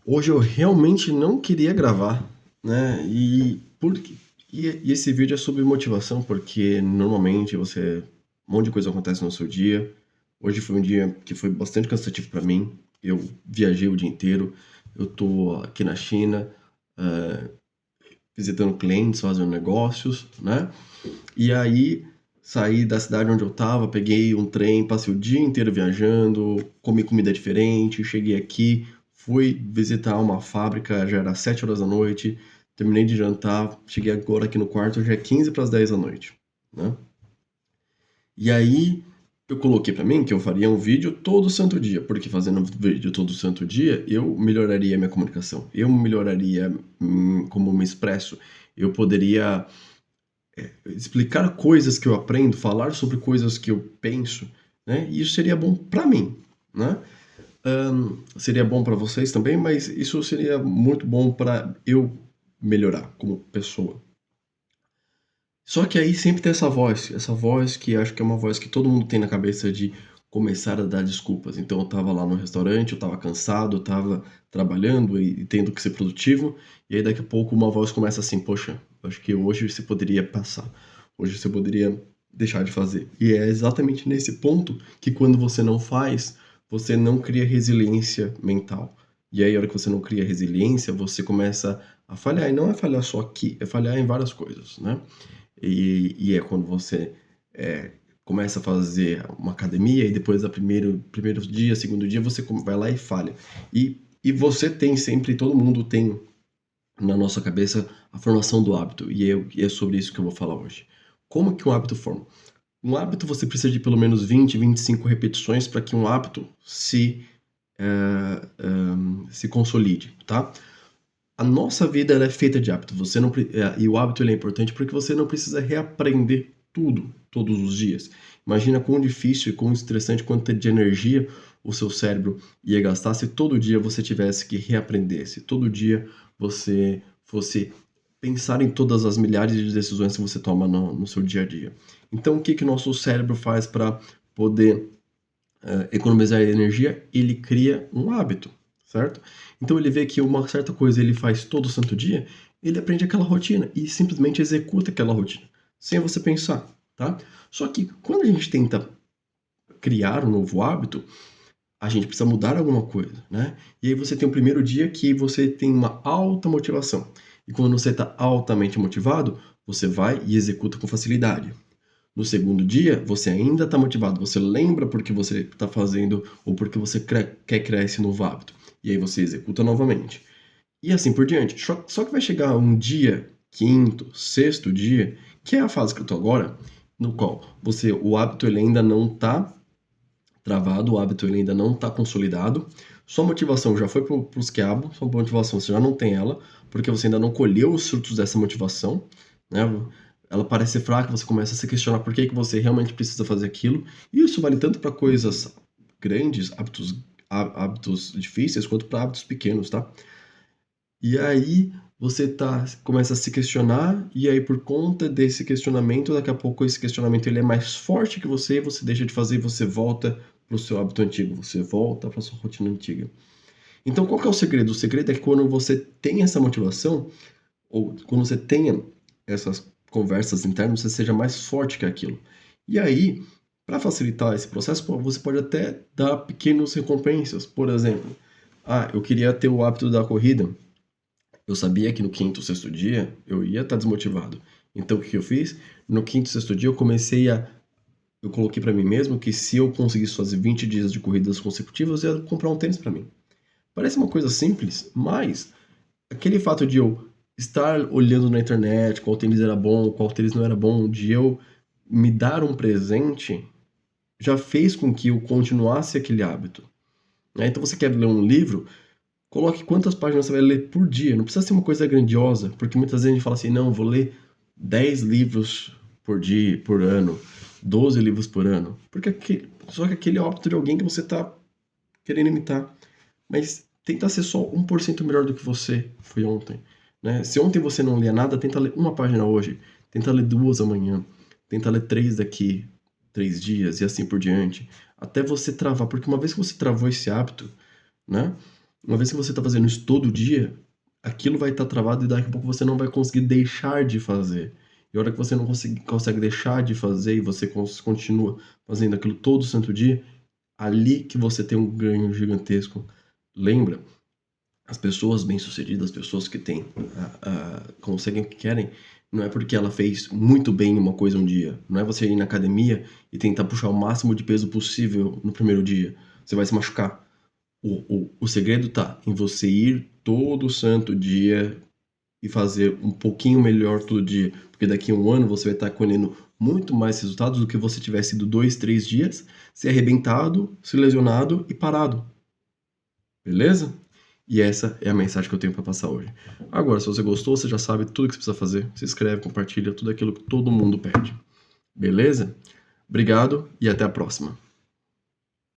Hoje eu realmente não queria gravar, né? E esse vídeo é sobre motivação, porque normalmente um monte de coisa acontece no seu dia. Hoje foi um dia que foi bastante cansativo para mim. Eu viajei o dia inteiro. Eu tô aqui na China, eh, visitando clientes, fazendo negócios, né? E aí saí da cidade onde eu estava, peguei um trem, passei o dia inteiro viajando, comi comida diferente, cheguei aqui, fui visitar uma fábrica, já era 7 horas da noite, terminei de jantar, cheguei agora aqui no quarto, já é 15 para as 10 da noite, né? E aí eu coloquei para mim que eu faria um vídeo todo santo dia, porque fazendo um vídeo todo santo dia, eu melhoraria minha comunicação, eu melhoraria como me expresso, eu poderia explicar coisas que eu aprendo, falar sobre coisas que eu penso, né? E isso seria bom para mim, né? Seria bom para vocês também, mas isso seria muito bom para eu melhorar como pessoa. Só que aí sempre tem essa voz que acho que é uma voz que todo mundo tem na cabeça de começar a dar desculpas. Então eu tava lá no restaurante, eu tava cansado, eu tava trabalhando e tendo que ser produtivo, e aí daqui a pouco uma voz começa assim, poxa, acho que hoje você poderia passar, hoje você poderia deixar de fazer. E é exatamente nesse ponto que quando você não faz, você não cria resiliência mental. E aí, a hora que você não cria resiliência, você começa a falhar. E não é falhar só aqui, é falhar em várias coisas, né? E é quando você começa a fazer uma academia e depois do primeiro dia, segundo dia, você vai lá e falha. E você tem sempre, todo mundo tem na nossa cabeça a formação do hábito. E é sobre isso que eu vou falar hoje. Como que um hábito forma? Um hábito você precisa de pelo menos 20, 25 repetições para que um hábito se consolide, tá? A nossa vida ela é feita de hábito. E o hábito ele é importante porque você não precisa reaprender tudo todos os dias. Imagina quão difícil e quão estressante, quanto de energia o seu cérebro ia gastar se todo dia você tivesse que reaprender, se todo dia você fosse pensar em todas as milhares de decisões que você toma no seu dia a dia. Então, o que que o nosso cérebro faz para poder economizar energia? Ele cria um hábito, certo? Então ele vê que uma certa coisa ele faz todo santo dia, ele aprende aquela rotina e simplesmente executa aquela rotina, sem você pensar, tá? Só que quando a gente tenta criar um novo hábito, a gente precisa mudar alguma coisa, né? E aí você tem o primeiro dia que você tem uma alta motivação. E quando você está altamente motivado, você vai e executa com facilidade. No segundo dia, você ainda está motivado, você lembra porque você está fazendo ou porque você quer criar esse novo hábito. E aí você executa novamente. E assim por diante. Só que vai chegar um dia, quinto, sexto dia, que é a fase que eu estou agora, no qual o hábito ele ainda não está travado, o hábito ele ainda não está consolidado, sua motivação já foi para os quiabos, sua motivação você já não tem ela, porque você ainda não colheu os frutos dessa motivação, né? Ela parece fraca, você começa a se questionar por que que você realmente precisa fazer aquilo, e isso vale tanto para coisas grandes, hábitos difíceis, quanto para hábitos pequenos, tá? E aí começa a se questionar, e aí por conta desse questionamento, daqui a pouco esse questionamento ele é mais forte que você deixa de fazer e você volta para o seu hábito antigo, você volta para sua rotina antiga. Então qual que é o segredo? O segredo é que quando você tem essa motivação, ou quando você tenha essas conversas internas, você seja mais forte que aquilo. E aí, para facilitar esse processo, você pode até dar pequenas recompensas. Por exemplo, eu queria ter o hábito da corrida. Eu sabia que no quinto, sexto dia eu ia estar desmotivado. Então o que eu fiz? No quinto, sexto dia eu coloquei para mim mesmo que se eu conseguisse fazer 20 dias de corridas consecutivas, eu ia comprar um tênis para mim. Parece uma coisa simples, mas aquele fato de eu estar olhando na internet qual tênis era bom, qual tênis não era bom, de eu me dar um presente, já fez com que eu continuasse aquele hábito, né? Então você quer ler um livro, coloque quantas páginas você vai ler por dia. Não precisa ser uma coisa grandiosa, porque muitas vezes a gente fala assim, não, vou ler 10 livros por dia, por ano, 12 livros por ano. Só que aquele é o hábito de alguém que você está querendo imitar. Mas tenta ser só 1% melhor do que você foi ontem, né? Se ontem você não lia nada, tenta ler uma página hoje, tenta ler duas amanhã, tenta ler três daqui 3 dias e assim por diante, até você travar, porque uma vez que você travou esse hábito, né? Uma vez que você está fazendo isso todo dia, aquilo vai estar travado e daqui a pouco você não vai conseguir deixar de fazer. E a hora que você não consegue deixar de fazer e você continua fazendo aquilo todo santo dia, ali que você tem um ganho gigantesco. Lembra? As pessoas bem-sucedidas, as pessoas que têm, conseguem o que querem, não é porque ela fez muito bem uma coisa um dia. Não é você ir na academia e tentar puxar o máximo de peso possível no primeiro dia. Você vai se machucar. O segredo tá em você ir todo santo dia e fazer um pouquinho melhor todo dia. Porque daqui a um ano você vai estar colhendo muito mais resultados do que você tivesse ido 2, 3 dias, se arrebentado, se lesionado e parado. Beleza? E essa é a mensagem que eu tenho para passar hoje. Agora, se você gostou, você já sabe tudo que você precisa fazer. Se inscreve, compartilha, tudo aquilo que todo mundo pede. Beleza? Obrigado e até a próxima.